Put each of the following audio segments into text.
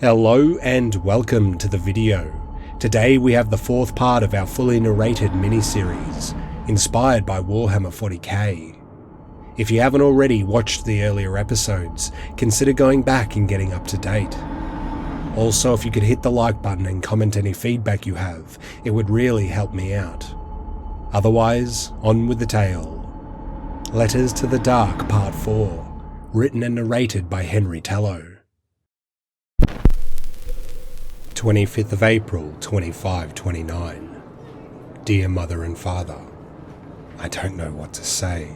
Hello and welcome to the video. Today we have the fourth part of our fully narrated mini-series, inspired by WarHammer 40K. If you haven't already watched the earlier episodes, consider going back and getting up to date. Also, if you could hit the like button and comment any feedback you have, it would really help me out. Otherwise, on with the tale. Letters to the Dark Part 4, written and narrated by Henry Tallow. 25th of April 2529. Dear Mother and Father, I don't know what to say.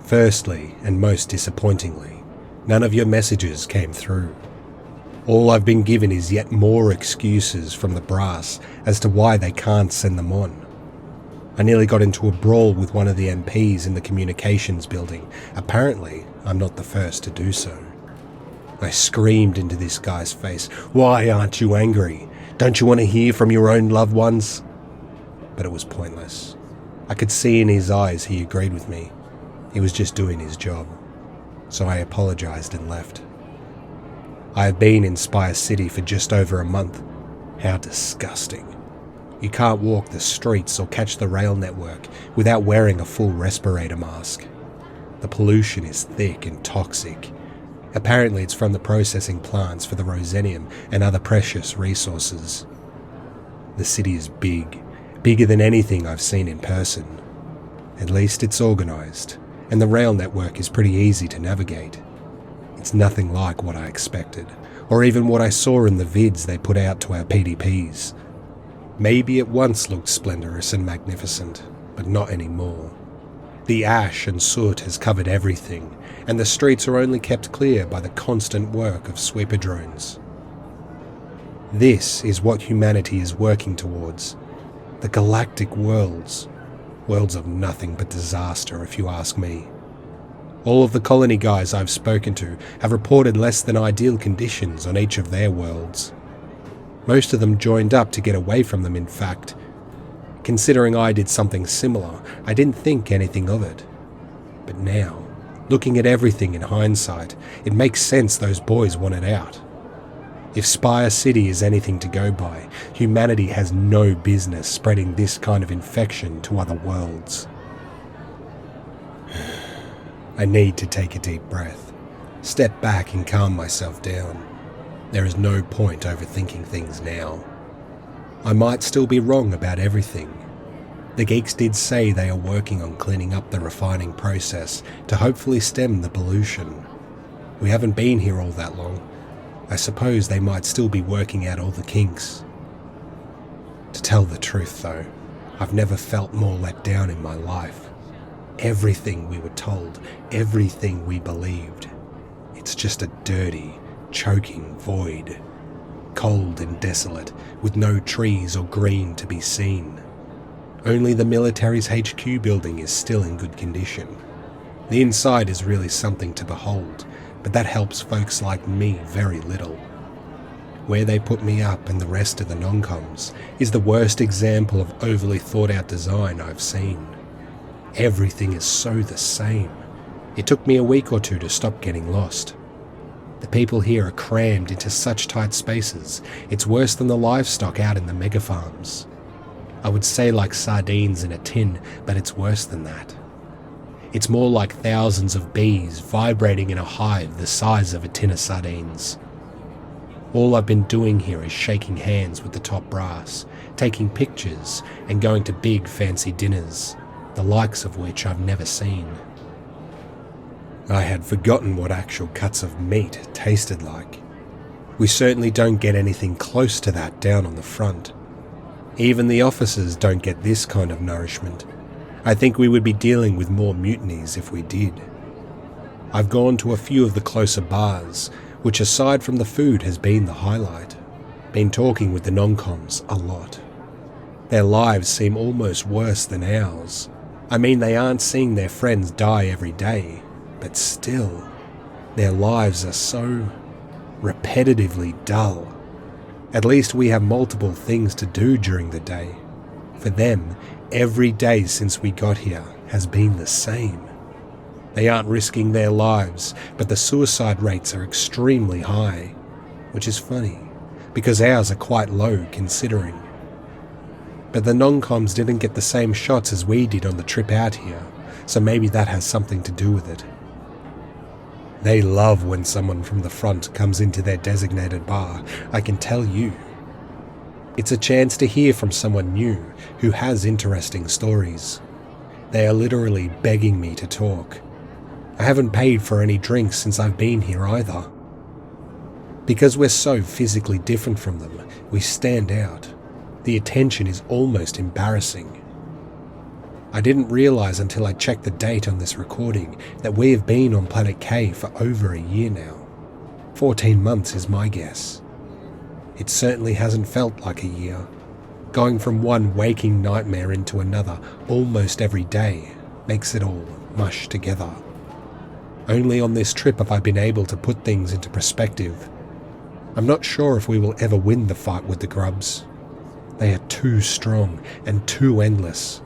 Firstly, and most disappointingly, none of your messages came through. All I've been given is yet more excuses from the brass as to why they can't send them on. I nearly got into a brawl with one of the MPs in the communications building. Apparently, I'm not the first to do so. I screamed into this guy's face, "Why aren't you angry? Don't you want to hear from your own loved ones?" But it was pointless. I could see in his eyes he agreed with me. He was just doing his job. So I apologized and left. I have been in Spire City for just over a month. How disgusting. You can't walk the streets or catch the rail network without wearing a full respirator mask. The pollution is thick and toxic. Apparently it's from the processing plants for the rosenium and other precious resources. The city is big, bigger than anything I've seen in person. At least it's organised, and the rail network is pretty easy to navigate. It's nothing like what I expected, or even what I saw in the vids they put out to our PDPs. Maybe it once looked splendorous and magnificent, but not anymore. The ash and soot has covered everything, and the streets are only kept clear by the constant work of sweeper drones. This is what humanity is working towards. The galactic worlds. Worlds of nothing but disaster, if you ask me. All of the colony guys I've spoken to have reported less than ideal conditions on each of their worlds. Most of them joined up to get away from them, in fact. Considering I did something similar, I didn't think anything of it. But now, looking at everything in hindsight, it makes sense those boys wanted out. If Spire City is anything to go by, humanity has no business spreading this kind of infection to other worlds. I need to take a deep breath, step back and calm myself down. There is no point overthinking things now. I might still be wrong about everything. The geeks did say they are working on cleaning up the refining process to hopefully stem the pollution. We haven't been here all that long. I suppose they might still be working out all the kinks. To tell the truth though, I've never felt more let down in my life. Everything we were told, everything we believed. It's just a dirty, choking void. Cold and desolate, with no trees or green to be seen. Only the military's HQ building is still in good condition. The inside is really something to behold, but that helps folks like me very little. Where they put me up and the rest of the non-coms is the worst example of overly thought out design I've seen. Everything is so the same. It took me a week or two to stop getting lost. The people here are crammed into such tight spaces, it's worse than the livestock out in the mega farms. I would say like sardines in a tin, but it's worse than that. It's more like thousands of bees vibrating in a hive the size of a tin of sardines. All I've been doing here is shaking hands with the top brass, taking pictures, and going to big fancy dinners, the likes of which I've never seen. I had forgotten what actual cuts of meat tasted like. We certainly don't get anything close to that down on the front. Even the officers don't get this kind of nourishment. I think we would be dealing with more mutinies if we did. I've gone to a few of the closer bars, which aside from the food has been the highlight. Been talking with the non-coms a lot. Their lives seem almost worse than ours. I mean, they aren't seeing their friends die every day. But still, their lives are so repetitively dull. At least we have multiple things to do during the day. For them, every day since we got here has been the same. They aren't risking their lives, but the suicide rates are extremely high. which is funny, because ours are quite low considering. But the non-coms didn't get the same shots as we did on the trip out here, so maybe that has something to do with it. They love when someone from the front comes into their designated bar, I can tell you. It's a chance to hear from someone new who has interesting stories. They are literally begging me to talk. I haven't paid for any drinks since I've been here either. Because we're so physically different from them, we stand out. The attention is almost embarrassing. I didn't realise until I checked the date on this recording that we have been on Planet K for over a year now. 14 months is my guess. It certainly hasn't felt like a year. Going from one waking nightmare into another almost every day makes it all mush together. Only on this trip have I been able to put things into perspective. I'm not sure if we will ever win the fight with the grubs. They are too strong and too endless.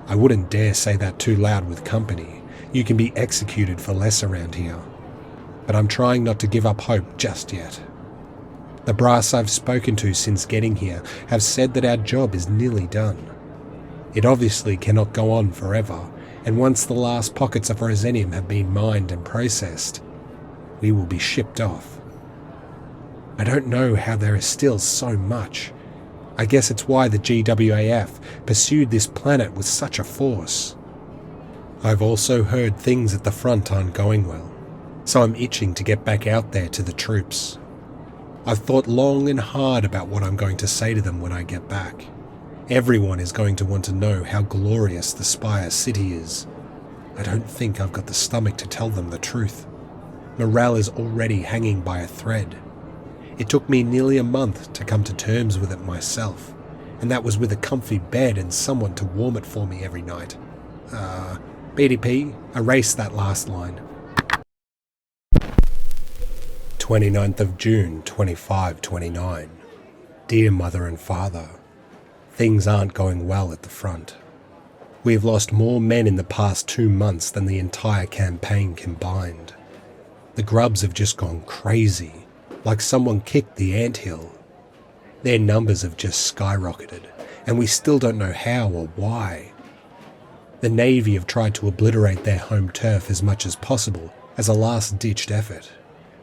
I wouldn't dare say that too loud with company. You can be executed for less around here. But I'm trying not to give up hope just yet. The brass I've spoken to since getting here have said that our job is nearly done. It obviously cannot go on forever, and once the last pockets of rosenium have been mined and processed, we will be shipped off. I don't know how there is still so much. I guess it's why the GWAF pursued this planet with such a force. I've also heard things at the front aren't going well, so I'm itching to get back out there to the troops. I've thought long and hard about what I'm going to say to them when I get back. Everyone is going to want to know how glorious the Spire city is. I don't think I've got the stomach to tell them the truth. Morale is already hanging by a thread. It took me nearly a month to come to terms with it myself, and that was with a comfy bed and someone to warm it for me every night. BDP, erase that last line. 29th of June, 2529. Dear Mother and Father, things aren't going well at the front. We have lost more men in the past 2 months than the entire campaign combined. The grubs have just gone crazy, like someone kicked the anthill. Their numbers have just skyrocketed, and we still don't know how or why. The Navy have tried to obliterate their home turf as much as possible as a last-ditched effort,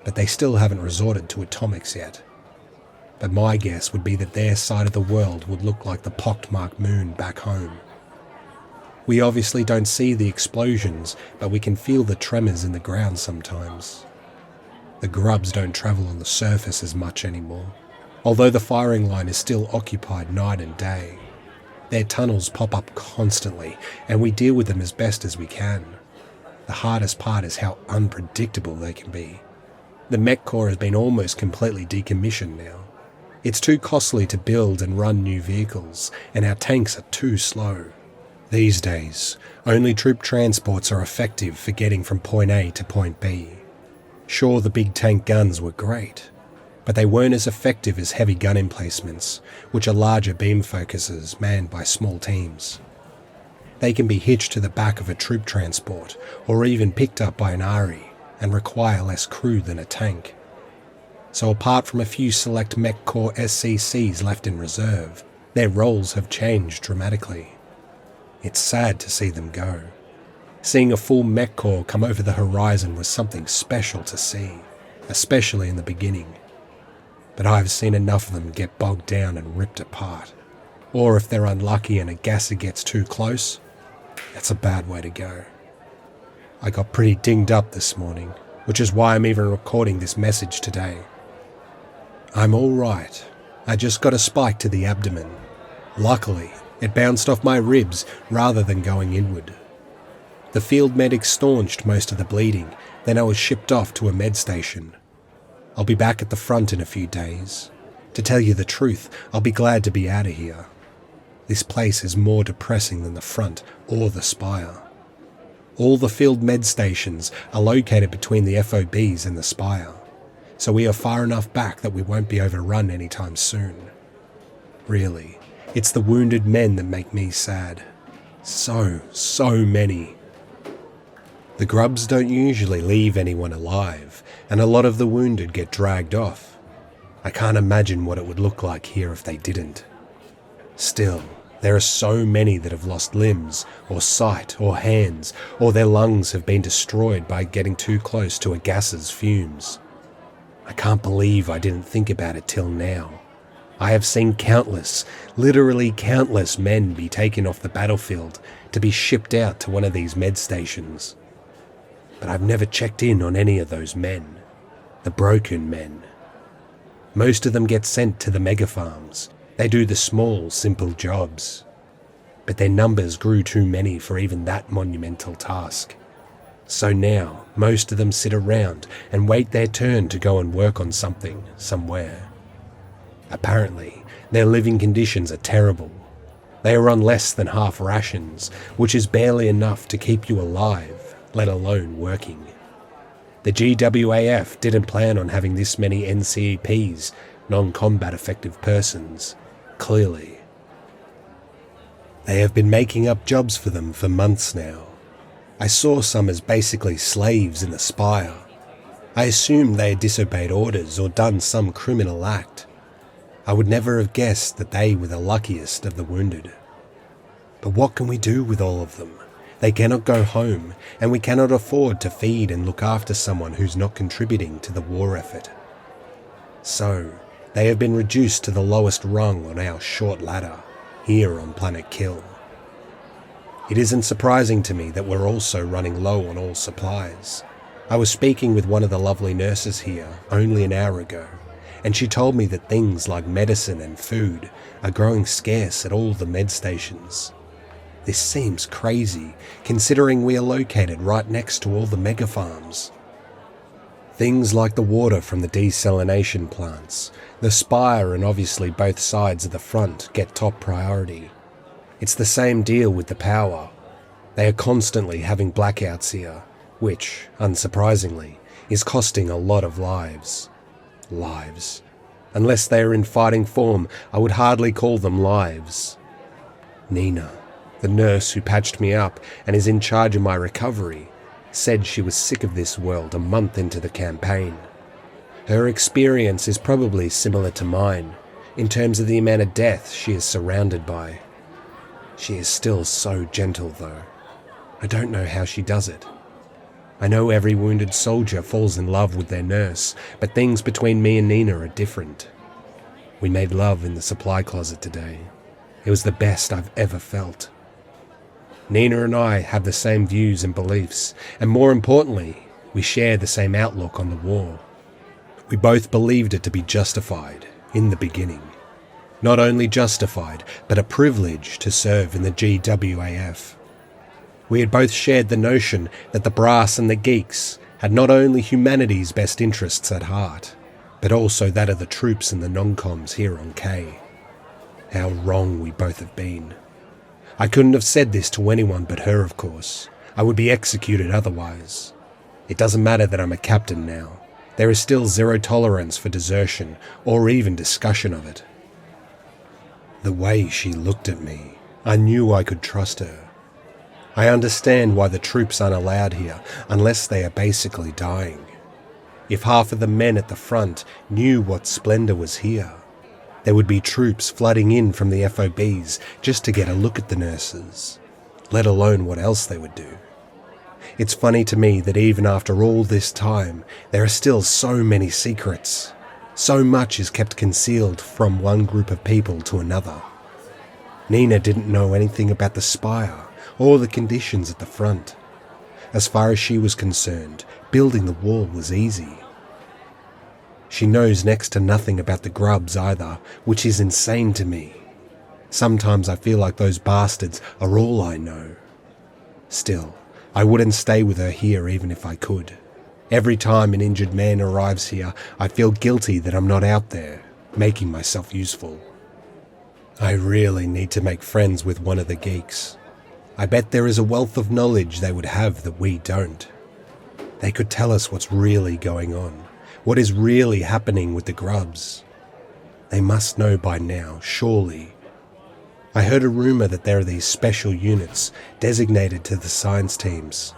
but they still haven't resorted to atomics yet. But my guess would be that their side of the world would look like the pockmarked moon back home. We obviously don't see the explosions, but we can feel the tremors in the ground sometimes. The grubs don't travel on the surface as much anymore, although the firing line is still occupied night and day. Their tunnels pop up constantly, and we deal with them as best as we can. The hardest part is how unpredictable they can be. The mech core has been almost completely decommissioned now. It's too costly to build and run new vehicles, and our tanks are too slow. These days, only troop transports are effective for getting from point A to point B. Sure, the big tank guns were great, but they weren't as effective as heavy gun emplacements, which are larger beam focuses manned by small teams. They can be hitched to the back of a troop transport, or even picked up by an ARI, and require less crew than a tank. So apart from a few select mech core SCCs left in reserve, their roles have changed dramatically. It's sad to see them go. Seeing a full mech core come over the horizon was something special to see, especially in the beginning. But I've seen enough of them get bogged down and ripped apart. Or if they're unlucky and a gasser gets too close, that's a bad way to go. I got pretty dinged up this morning, which is why I'm even recording this message today. I'm alright. I just got a spike to the abdomen. Luckily, it bounced off my ribs rather than going inward. The field medic staunched most of the bleeding, then I was shipped off to a med station. I'll be back at the front in a few days. To tell you the truth, I'll be glad to be out of here. This place is more depressing than the front or the Spire. All the field med stations are located between the FOBs and the Spire, so we are far enough back that we won't be overrun anytime soon. Really, it's the wounded men that make me sad. So many. The grubs don't usually leave anyone alive, and a lot of the wounded get dragged off. I can't imagine what it would look like here if they didn't. Still, there are so many that have lost limbs, or sight, or hands, or their lungs have been destroyed by getting too close to a gas's fumes. I can't believe I didn't think about it till now. I have seen countless, literally countless men be taken off the battlefield to be shipped out to one of these med stations. But I've never checked in on any of those men, the broken men. Most of them get sent to the mega farms. They do the small, simple jobs. But their numbers grew too many for even that monumental task. So now, most of them sit around and wait their turn to go and work on something, somewhere. Apparently, their living conditions are terrible. They are on less than half rations, which is barely enough to keep you alive, let alone working. The GWAF didn't plan on having this many NCEPs, non-combat effective persons, clearly. They have been making up jobs for them for months now. I saw some as basically slaves in the spire. I assumed they had disobeyed orders or done some criminal act. I would never have guessed that they were the luckiest of the wounded. But what can we do with all of them? They cannot go home, and we cannot afford to feed and look after someone who's not contributing to the war effort. So, they have been reduced to the lowest rung on our short ladder, here on Planet Kill. It isn't surprising to me that we're also running low on all supplies. I was speaking with one of the lovely nurses here only an hour ago, and she told me that things like medicine and food are growing scarce at all the med stations. This seems crazy, considering we are located right next to all the mega farms. Things like the water from the desalination plants, the spire and obviously both sides of the front get top priority. It's the same deal with the power. They are constantly having blackouts here, which, unsurprisingly, is costing a lot of lives. Lives. Unless they are in fighting form, I would hardly call them lives. Nina, the nurse who patched me up and is in charge of my recovery, said she was sick of this world a month into the campaign. Her experience is probably similar to mine, in terms of the amount of death she is surrounded by. She is still so gentle, though. I don't know how she does it. I know every wounded soldier falls in love with their nurse, but things between me and Nina are different. We made love in the supply closet today. It was the best I've ever felt. Nina and I have the same views and beliefs, and more importantly, we share the same outlook on the war. We both believed it to be justified in the beginning. Not only justified, but a privilege to serve in the GWAF. We had both shared the notion that the brass and the geeks had not only humanity's best interests at heart, but also that of the troops and the non-coms here on K. How wrong we both have been. I couldn't have said this to anyone but her, of course. I would be executed otherwise. It doesn't matter that I'm a captain now. There is still zero tolerance for desertion or even discussion of it. The way she looked at me, I knew I could trust her. I understand why the troops aren't allowed here unless they are basically dying. If half of the men at the front knew what splendor was here, there would be troops flooding in from the FOBs just to get a look at the nurses, let alone what else they would do. It's funny to me that even after all this time, there are still so many secrets. So much is kept concealed from one group of people to another. Nina didn't know anything about the spire or the conditions at the front. As far as she was concerned, building the wall was easy. She knows next to nothing about the grubs either, which is insane to me. Sometimes I feel like those bastards are all I know. Still, I wouldn't stay with her here even if I could. Every time an injured man arrives here, I feel guilty that I'm not out there, making myself useful. I really need to make friends with one of the geeks. I bet there is a wealth of knowledge they would have that we don't. They could tell us what's really going on, what is really happening with the grubs. They must know by now, surely. I heard a rumor that there are these special units designated to the science teams.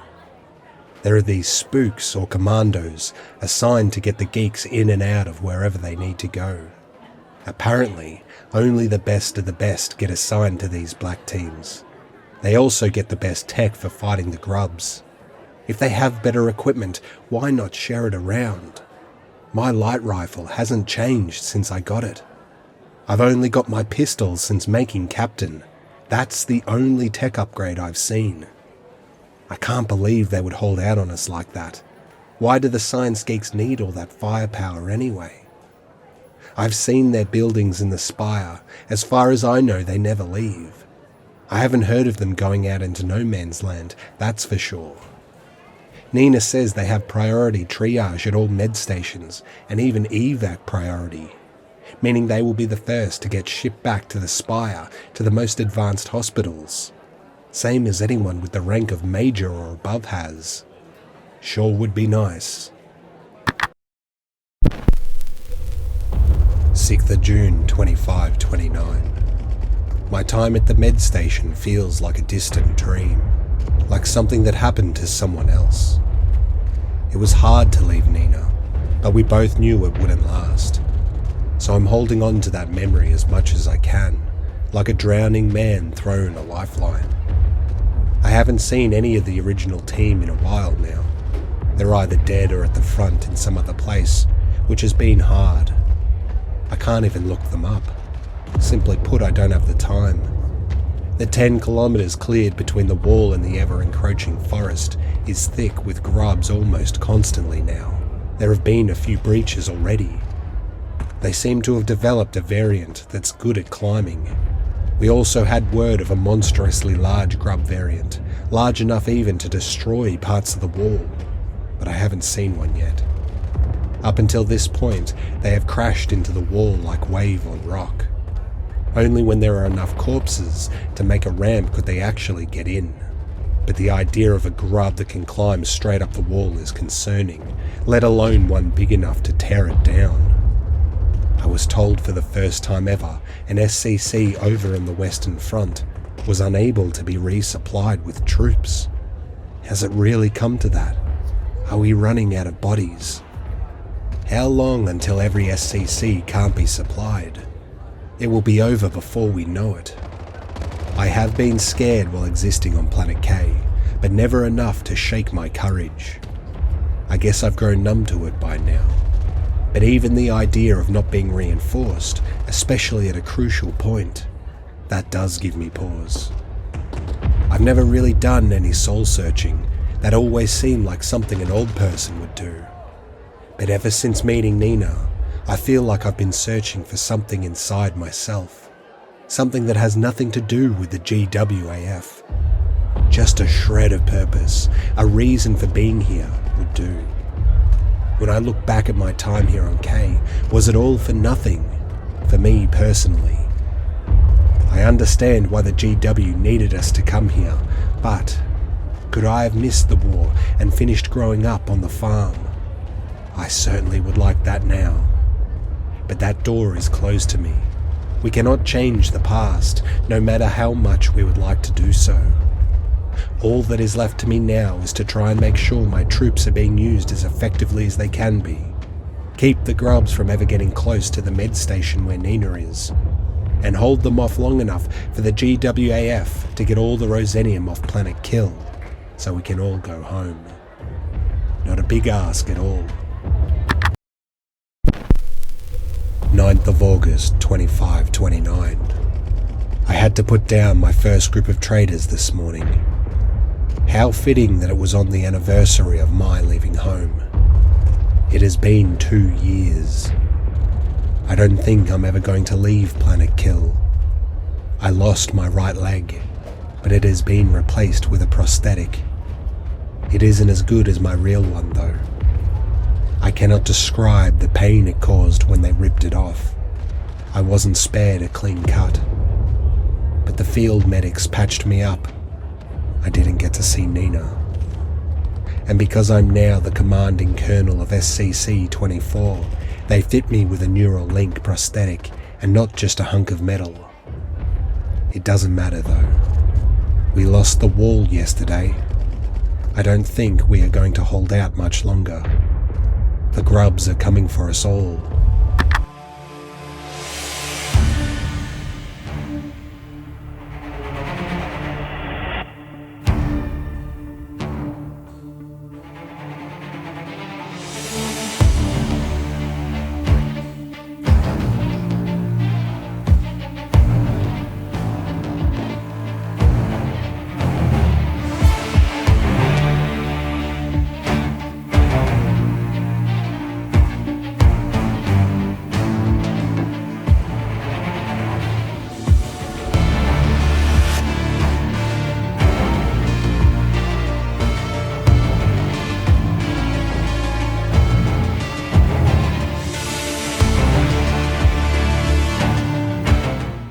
There are these spooks or commandos assigned to get the geeks in and out of wherever they need to go. Apparently, only the best of the best get assigned to these black teams. They also get the best tech for fighting the grubs. If they have better equipment, why not share it around? My light rifle hasn't changed since I got it. I've only got my pistol since making Captain. That's the only tech upgrade I've seen. I can't believe they would hold out on us like that. Why do the science geeks need all that firepower anyway? I've seen their buildings in the spire. As far as I know, they never leave. I haven't heard of them going out into no man's land, that's for sure. Nina says they have priority triage at all med stations, and even evac priority, meaning they will be the first to get shipped back to the spire, to the most advanced hospitals. Same as anyone with the rank of major or above has. Sure would be nice. 6th of June 2529. My time at the med station feels like a distant dream, like something that happened to someone else. It was hard to leave Nina, but we both knew it wouldn't last. So I'm holding on to that memory as much as I can, like a drowning man thrown a lifeline. I haven't seen any of the original team in a while now. They're either dead or at the front in some other place, which has been hard. I can't even look them up. Simply put, I don't have the time. The 10 kilometres cleared between the wall and the ever-encroaching forest is thick with grubs almost constantly now. There have been a few breaches already. They seem to have developed a variant that's good at climbing. We also had word of a monstrously large grub variant, large enough even to destroy parts of the wall, but I haven't seen one yet. Up until this point, they have crashed into the wall like wave on rock. Only when there are enough corpses to make a ramp could they actually get in. But the idea of a grub that can climb straight up the wall is concerning, let alone one big enough to tear it down. I was told for the first time ever an SCC over in the Western Front was unable to be resupplied with troops. Has it really come to that? Are we running out of bodies? How long until every SCC can't be supplied? It will be over before we know it. I have been scared while existing on Planet K, but never enough to shake my courage. I guess I've grown numb to it by now. But even the idea of not being reinforced, especially at a crucial point, that does give me pause. I've never really done any soul searching. That always seemed like something an old person would do. But ever since meeting Nina, I feel like I've been searching for something inside myself. Something that has nothing to do with the GWAF. Just a shred of purpose, a reason for being here would do. When I look back at my time here on K, was it all for nothing? For me personally. I understand why the GW needed us to come here, but could I have missed the war and finished growing up on the farm? I certainly would like that now. But that door is closed to me. We cannot change the past, no matter how much we would like to do so. All that is left to me now is to try and make sure my troops are being used as effectively as they can be. Keep the grubs from ever getting close to the med station where Nina is. And hold them off long enough for the GWAF to get all the Rosenium off Planet Kill, so we can all go home. Not a big ask at all. 9th of August 2529. I had to put down my first group of traders this morning. How fitting that it was on the anniversary of my leaving home. It has been 2 years. I don't think I'm ever going to leave Planet Kill. I lost my right leg, but it has been replaced with a prosthetic. It isn't as good as my real one though. I cannot describe the pain it caused when they ripped it off. I wasn't spared a clean cut. But the field medics patched me up. I didn't get to see Nina. And because I'm now the commanding colonel of SCC-24, they fit me with a neural link prosthetic and not just a hunk of metal. It doesn't matter though. We lost the wall yesterday. I don't think we are going to hold out much longer. The grubs are coming for us all.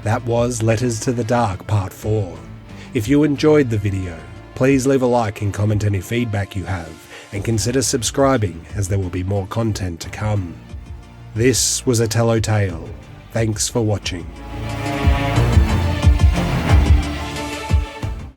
That was Letters to the Dark Part 4. If you enjoyed the video, please leave a like and comment any feedback you have, and consider subscribing as there will be more content to come. This was a Tello Tale. Thanks for watching.